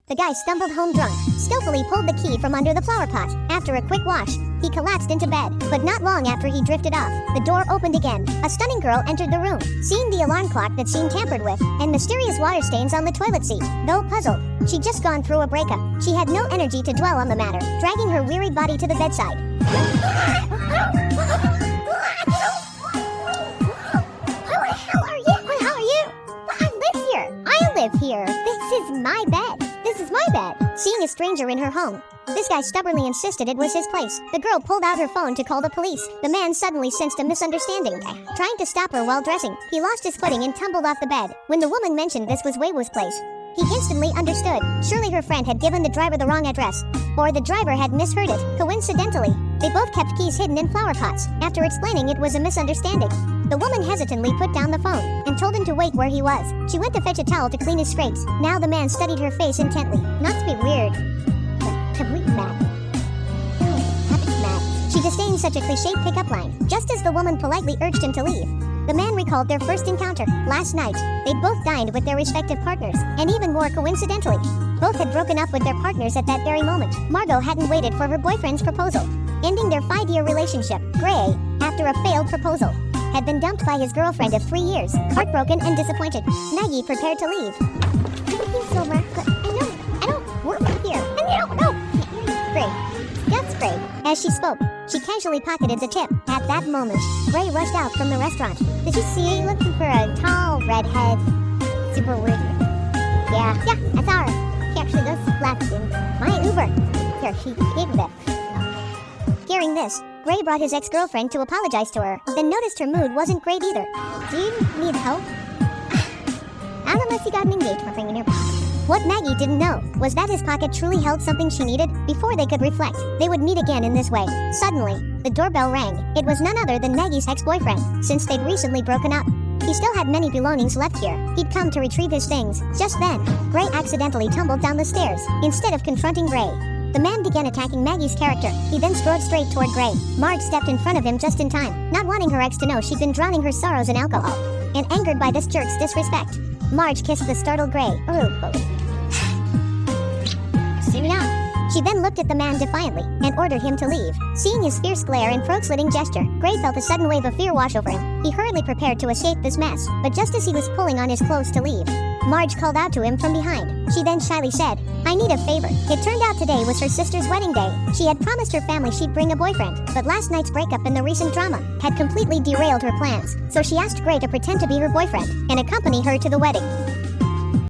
The guy stumbled home drunk, skillfully pulled the key from under the flower pot. After a quick wash, he collapsed into bed. But not long after he drifted off, the door opened again. A stunning girl entered the room, seeing the alarm clock that seemed tampered with, and mysterious water stains on the toilet seat. Though puzzled, she'd just gone through a breakup. She had no energy to dwell on the matter, dragging her weary body to the bedside. I live here. This is my bed. This is my bed. Seeing a stranger in her home, this guy stubbornly insisted it was his place. The girl pulled out her phone to call the police. The man suddenly sensed a misunderstanding. Trying to stop her while dressing, he lost his footing and tumbled off the bed. When the woman mentioned this was Weiwu's place, he instantly understood. Surely her friend had given the driver the wrong address, or the driver had misheard it. Coincidentally, they both kept keys hidden in flower pots. After explaining it was a misunderstanding, the woman hesitantly put down the phone and told him to wait where he was. She went to fetch a towel to clean his scrapes. Now the man studied her face intently. Not to be weird, but completely mad. She disdained such a cliched pickup line. Just as the woman politely urged him to leave, the man recalled their first encounter. Last night, they'd both dined with their respective partners, and even more coincidentally, both had broken up with their partners at that very moment. Margot hadn't waited for her boyfriend's proposal, ending their 5-year relationship. Gray, after a failed proposal, had been dumped by his girlfriend of 3 years. Heartbroken and disappointed, Maggie prepared to leave. Thank you, Silver, but I don't work here. And you don't know. Gray, that's Gray. As she spoke, she casually pocketed the tip. At that moment, Gray rushed out from the restaurant. Did you see? Looking for a tall redhead. Super weird. Yeah, I saw her. She actually goes left in my Uber. Here, she gave that. Hearing this, Gray brought his ex-girlfriend to apologize to her, then noticed her mood wasn't great either. Do you need help? Not unless you got an engagement ring in your pocket. What Maggie didn't know was that his pocket truly held something she needed. Before they could reflect, they would meet again in this way. Suddenly, the doorbell rang. It was none other than Maggie's ex-boyfriend, since they'd recently broken up. He still had many belongings left here. He'd come to retrieve his things. Just then, Gray accidentally tumbled down the stairs. Instead of confronting Gray, the man began attacking Maggie's character. He then strode straight toward Gray. Marge stepped in front of him just in time, not wanting her ex to know she'd been drowning her sorrows in alcohol. And angered by this jerk's disrespect, Marge kissed the startled Gray. See me now. She then looked at the man defiantly and ordered him to leave. Seeing his fierce glare and throat-slitting gesture, Gray felt a sudden wave of fear wash over him. He hurriedly prepared to escape this mess, but just as he was pulling on his clothes to leave, Marge called out to him from behind. She then shyly said, "I need a favor." It turned out today was her sister's wedding day. She had promised her family she'd bring a boyfriend, but last night's breakup and the recent drama had completely derailed her plans. So she asked Gray to pretend to be her boyfriend and accompany her to the wedding.